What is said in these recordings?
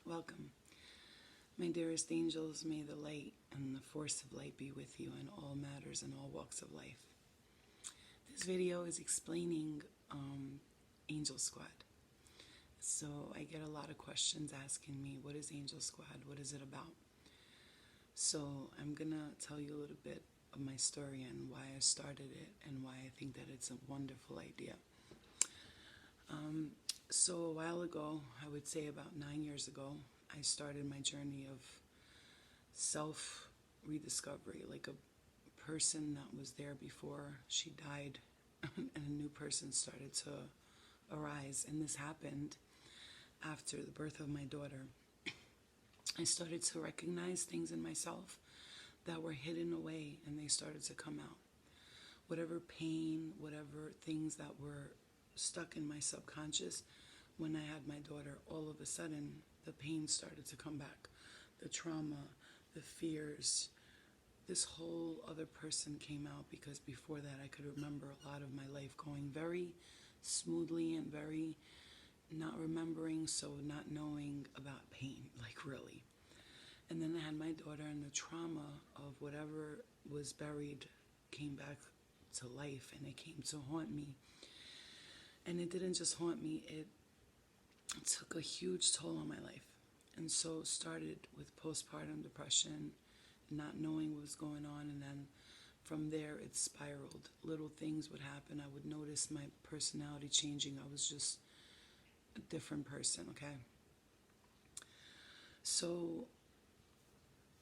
Welcome. My dearest angels, may the light and the force of light be with you in all matters and all walks of life. This video is explaining Angel Squad. So I get a lot of questions asking me, what is Angel Squad? What is it about? So I'm going to tell you a little bit of my story and why I started it and why I think that it's a wonderful idea. So a while ago, I would say about 9 years ago, I started my journey of self-rediscovery, like a person that was there before she died and a new person started to arise. And this happened after the birth of my daughter. I started to recognize things in myself that were hidden away, and they started to come out. Whatever pain, whatever things that were stuck in my subconscious, when I had my daughter, all of a sudden, the pain started to come back. The trauma, the fears, this whole other person came out, because before that I could remember a lot of my life going very smoothly and very not remembering, so not knowing about pain, like really. And then I had my daughter, and the trauma of whatever was buried came back to life, and it came to haunt me. And it didn't just haunt me, it took a huge toll on my life. And so it started with postpartum depression, not knowing what was going on, and then from there it spiraled. Little things would happen. I would notice my personality changing. I was just a different person, okay? So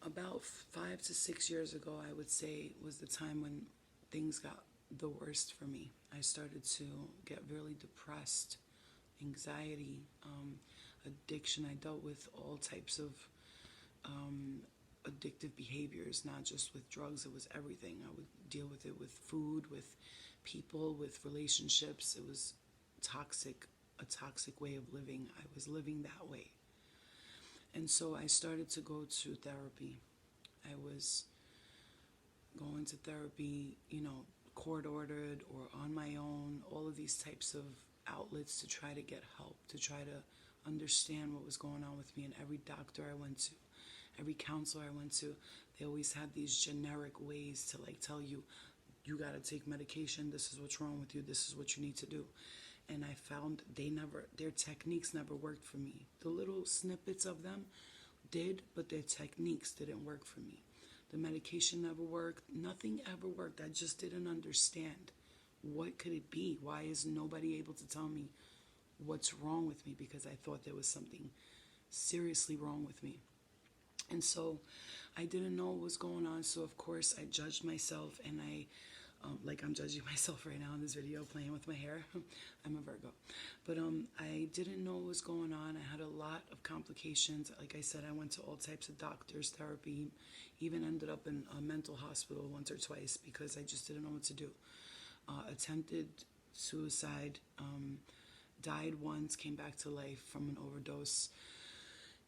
about 5 to 6 years ago, I would say, was the time when things got the worst for me. I started to get really depressed, anxiety, addiction. I dealt with all types of addictive behaviors, not just with drugs. It was everything. I would deal with it with food, with people, with relationships. It was toxic, a toxic way of living. I was living that way. And so I started to go to therapy. I was going to therapy, court ordered or on my own, all of these types of outlets to try to get help, to try to understand what was going on with me. And every doctor I went to, every counselor I went to, they always had these generic ways to tell you, you got to take medication, this is what's wrong with you, this is what you need to do. And I found their techniques never worked for me. The little snippets of them did, but their techniques didn't work for me. The medication never worked. Nothing ever worked. I just didn't understand. What could it be? Why is nobody able to tell me what's wrong with me? Because I thought there was something seriously wrong with me. And so I didn't know what was going on. So, of course, I judged myself, and like I'm judging myself right now in this video, playing with my hair. I'm a Virgo. But I didn't know what was going on. I had a lot of complications. Like I said, I went to all types of doctors, therapy, even ended up in a mental hospital once or twice because I just didn't know what to do. Attempted suicide, died once, came back to life from an overdose.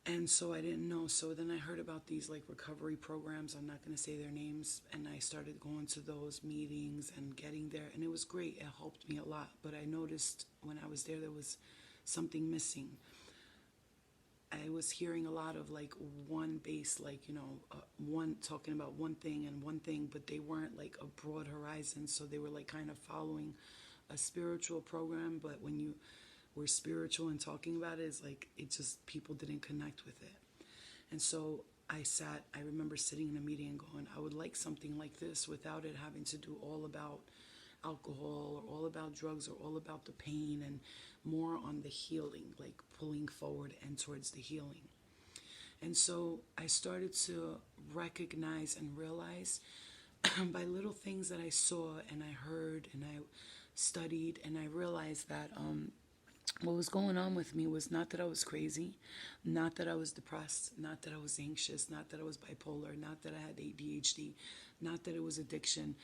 And so I didn't know. So then I heard about these recovery programs. I'm not going to say their names. And I started going to those meetings and getting there. And it was great. It helped me a lot. But I noticed when I was there was something missing. I was hearing a lot of one base, one talking about one thing and one thing, but they weren't a broad horizon. So they were kind of following a spiritual program. But when you were spiritual and talking about it, it just, people didn't connect with it. And so I remember sitting in a meeting and going, I would like something like this without it having to do all about alcohol or all about drugs or all about the pain, and more on the healing, pulling forward and towards the healing. And so I started to recognize and realize by little things that I saw and I heard and I studied, and I realized that what was going on with me was not that I was crazy, not that I was depressed, not that I was anxious, not that I was bipolar, not that I had ADHD, not that it was addiction,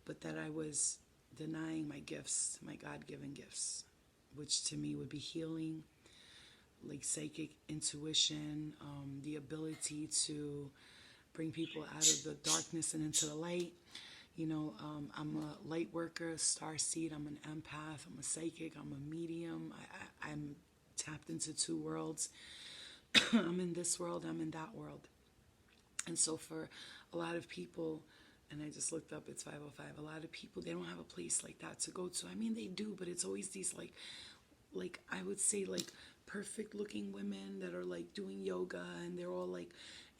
but that I was denying my gifts, my God-given gifts, which to me would be healing, psychic intuition, the ability to bring people out of the darkness and into the light. I'm a light worker, star seed, I'm an empath, I'm a psychic, I'm a medium, I'm tapped into two worlds. I'm in this world, I'm in that world. And so for a lot of people, and I just looked up, it's 5:05. A lot of people, they don't have a place like that to go to. I mean, they do, but it's always these like I would say like perfect looking women that are like doing yoga, and they're all like,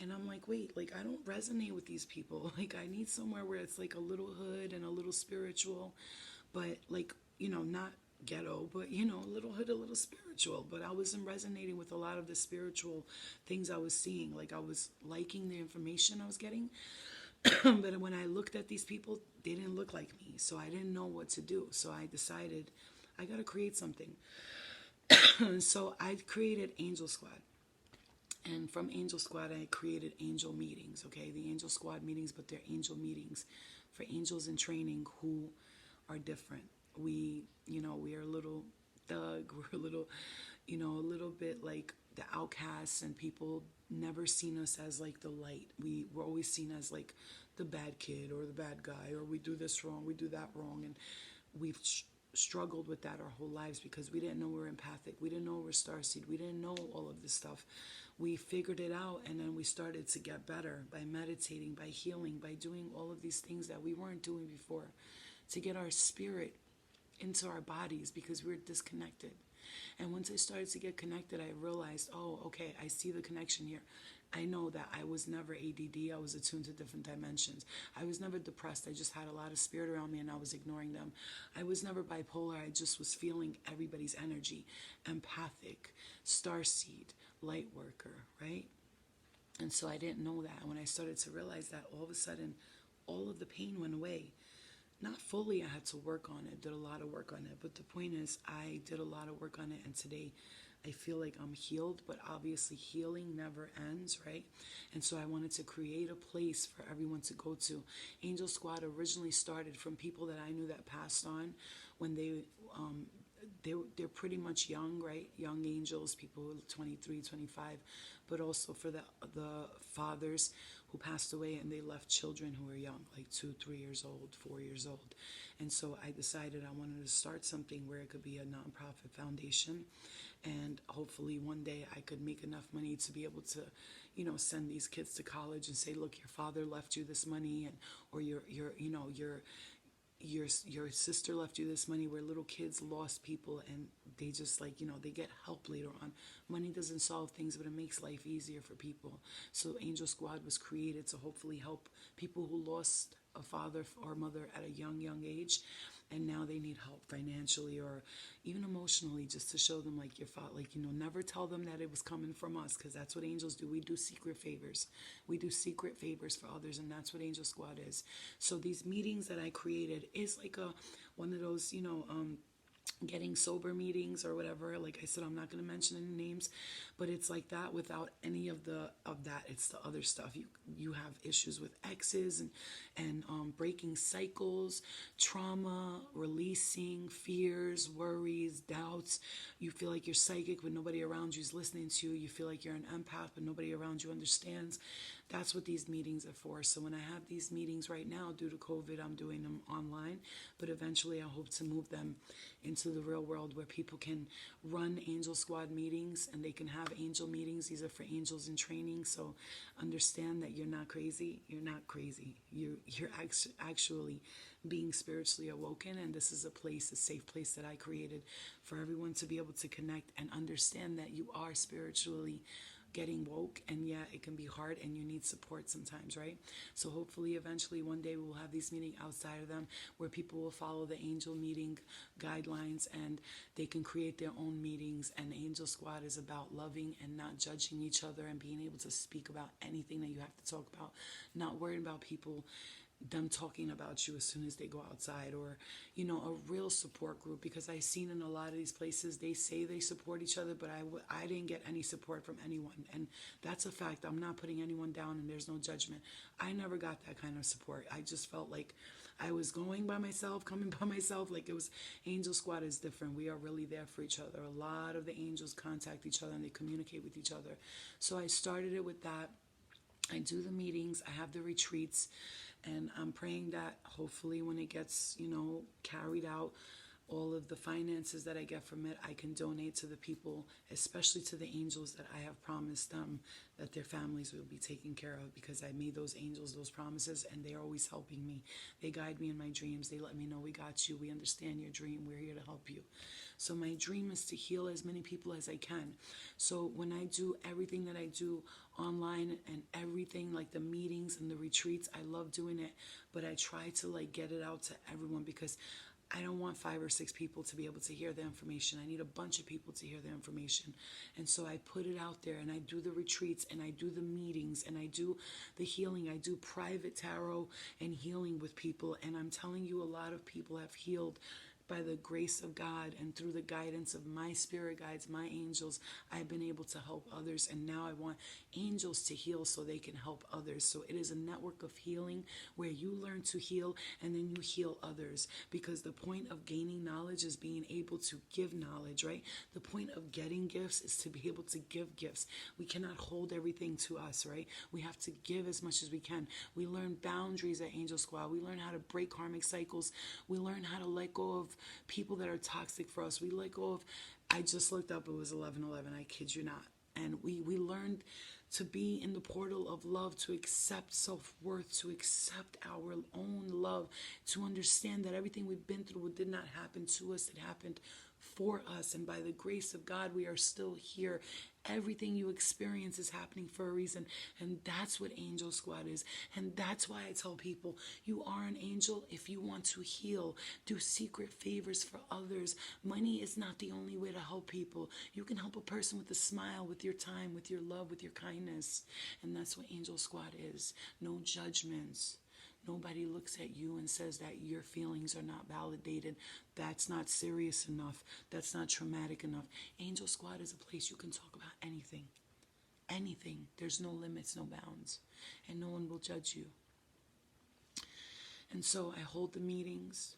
and I'm like, wait, like I don't resonate with these people. Like I need somewhere where it's like a little hood and a little spiritual, but like, not ghetto, but a little hood, a little spiritual. But I wasn't resonating with a lot of the spiritual things I was seeing. Like I was liking the information I was getting, but when I looked at these people, they didn't look like me. So I didn't know what to do. So I decided I got to create something. So I created Angel Squad. And from Angel Squad, I created angel meetings, okay? The Angel Squad meetings, but they're angel meetings for angels in training who are different. We are a little thug. We're a little, a little bit like the outcasts, and people never seen us as like the light. We were always seen as like the bad kid or the bad guy, or we do this wrong, we do that wrong. And we've struggled with that our whole lives because we didn't know we were empathic. We didn't know we were starseed. We didn't know all of this stuff. We figured it out, and then we started to get better by meditating, by healing, by doing all of these things that we weren't doing before to get our spirit into our bodies because we were disconnected. And once I started to get connected, I realized, oh, okay, I see the connection here. I know that I was never ADD. I was attuned to different dimensions. I was never depressed. I just had a lot of spirit around me and I was ignoring them. I was never bipolar. I just was feeling everybody's energy. Empathic, starseed, light worker, right? And so I didn't know that. And when I started to realize that, all of a sudden, all of the pain went away. Not fully, I had to work on it, did a lot of work on it. But the point is, I did a lot of work on it, and today I feel like I'm healed, but obviously healing never ends, right? And so I wanted to create a place for everyone to go to. Angel Squad originally started from people that I knew that passed on when they're pretty much young, right? Young angels, people who are 23, 25, but also for the fathers who passed away and they left children who were young, like 2, 3 years old, 4 years old. And so I decided I wanted to start something where it could be a nonprofit foundation, and hopefully one day I could make enough money to be able to, send these kids to college and say, look, your father left you this money, and or your sister left you this money, where little kids lost people and they just they get help later on. Money doesn't solve things, but it makes life easier for people. So Angel Squad was created to hopefully help people who lost a father or mother at a young age, and now they need help financially or even emotionally, just to show them like your father, never tell them that it was coming from us, because that's what angels do. We do secret favors. We do secret favors for others, and that's what Angel Squad is. So these meetings that I created is like one of those, getting sober meetings or whatever. Like I said, I'm not going to mention any names, but it's like that without any of that. It's the other stuff. You have issues with exes and breaking cycles, trauma, releasing fears, worries, doubts. You feel like you're psychic but nobody around you is listening to you. You feel like you're an empath but nobody around you understands. That's what these meetings are for. So when I have these meetings right now, due to COVID, I'm doing them online, but eventually I hope to move them into the real world where people can run Angel Squad meetings and they can have angel meetings. These are for angels in training. So understand that you're not crazy. You're not crazy. You're actually being spiritually awoken, and this is a safe place that I created for everyone to be able to connect and understand that you are spiritually getting woke, and yeah, it can be hard and you need support sometimes, right? So hopefully eventually one day we will have these meetings outside of them where people will follow the angel meeting guidelines and they can create their own meetings. And Angel Squad is about loving and not judging each other and being able to speak about anything that you have to talk about, not worrying about them talking about you as soon as they go outside, or a real support group. Because I've seen in a lot of these places they say they support each other, but I didn't get any support from anyone, and that's a fact. I'm not putting anyone down and there's no judgment. I never got that kind of support. I just felt like I was going by myself, coming by myself. Like it was, Angel Squad is different. We are really there for each other. A lot of the angels contact each other and they communicate with each other. So I started it with that. I do the meetings, I have the retreats, and I'm praying that hopefully when it gets, carried out, All of the finances that I get from it, I can donate to the people, especially to the angels that I have promised them that their families will be taken care of, because I made those angels those promises, and they're always helping me. They guide me in my dreams. They let me know, we got you. We understand your dream. We're here to help you. So my dream is to heal as many people as I can. So when I do everything that I do online and everything, like the meetings and the retreats, I love doing it, but I try to like get it out to everyone, because I don't want 5 or 6 people to be able to hear the information. I need a bunch of people to hear the information. And so I put it out there, and I do the retreats, and I do the meetings, and I do the healing. I do private tarot and healing with people. And I'm telling you, a lot of people have healed by the grace of God, and through the guidance of my spirit guides, my angels, I've been able to help others. And now I want angels to heal so they can help others. So it is a network of healing where you learn to heal and then you heal others. Because the point of gaining knowledge is being able to give knowledge, right? The point of getting gifts is to be able to give gifts. We cannot hold everything to us, right? We have to give as much as we can. We learn boundaries at Angel Squad. We learn how to break karmic cycles. We learn how to let go of people that are toxic for us. We let go of, I just looked up, it was 11:11, I kid you not. And we learned to be in the portal of love, to accept self-worth, to accept our own love, to understand that everything we've been through did not happen to us, it happened for us. And by the grace of God, we are still here. Everything you experience is happening for a reason. And that's what Angel Squad is. And that's why I tell people, you are an angel if you want to heal. Do secret favors for others. Money is not the only way to help people. You can help a person with a smile, with your time, with your love, with your kindness. And that's what Angel Squad is. No judgments. Nobody looks at you and says that your feelings are not validated. That's not serious enough. That's not traumatic enough. Angel Squad is a place you can talk about anything. Anything. There's no limits, no bounds. And no one will judge you. And so I hold the meetings,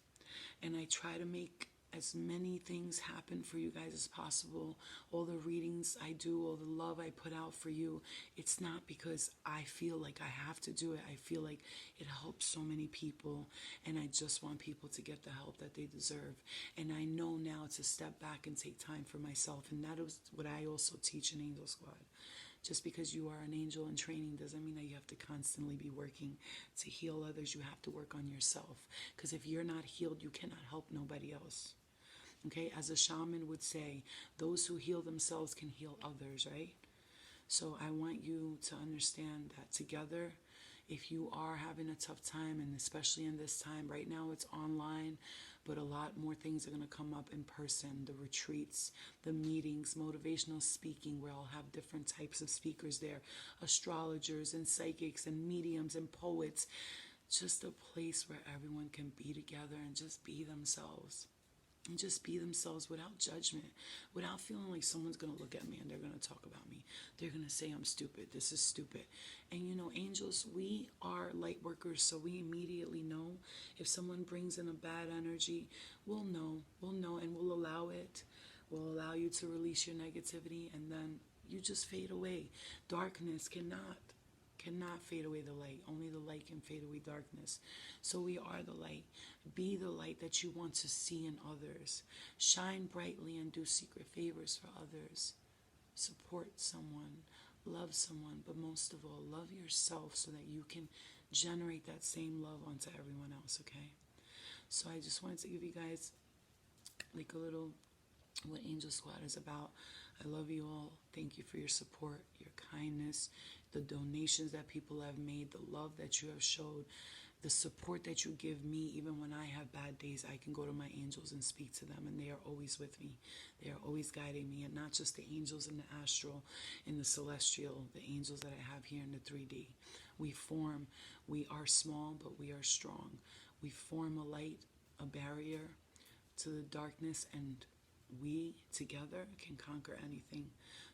and I try to make as many things happen for you guys as possible. All the readings I do, all the love I put out for you, it's not because I feel like I have to do it. I feel like it helps so many people, and I just want people to get the help that they deserve. And I know now to step back and take time for myself, and that is what I also teach in Angel Squad. Just because you are an angel in training doesn't mean that you have to constantly be working to heal others. You have to work on yourself, because if you're not healed, you cannot help nobody else. Okay, as a shaman would say, those who heal themselves can heal others, right? So I want you to understand that together, if you are having a tough time, and especially in this time, right now it's online, but a lot more things are going to come up in person. The retreats, the meetings, motivational speaking, where I'll have different types of speakers there, astrologers and psychics and mediums and poets. Just a place where everyone can be together and just be themselves. And just be themselves without judgment, without feeling like someone's going to look at me and they're going to talk about me. They're going to say I'm stupid. This is stupid. And you know, angels, we are light workers, so we immediately know if someone brings in a bad energy. We'll know, and we'll allow it. We'll allow you to release your negativity, and then you just fade away. Darkness cannot fade away the light. Only the light can fade away darkness. So we are the light. Be the light that you want to see in others. Shine brightly and do secret favors for others. Support someone. Love someone. But most of all, love yourself so that you can generate that same love onto everyone else, okay? So I just wanted to give you guys like a little what Angel Squad is about. I love you all. Thank you for your support, your kindness, the donations that people have made, the love that you have showed, the support that you give me. Even when I have bad days, I can go to my angels and speak to them, and they are always with me. They are always guiding me, and not just the angels in the astral, in the celestial, the angels that I have here in the 3D. We are small, but we are strong. We form a light, a barrier to the darkness, and we together can conquer anything.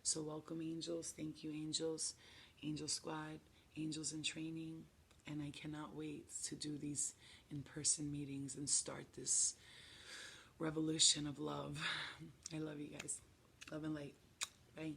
So welcome, angels. Thank you, angels. Angel Squad, angels in training. And I cannot wait to do these in-person meetings and start this revolution of love. I love you guys. Love and light. Bye.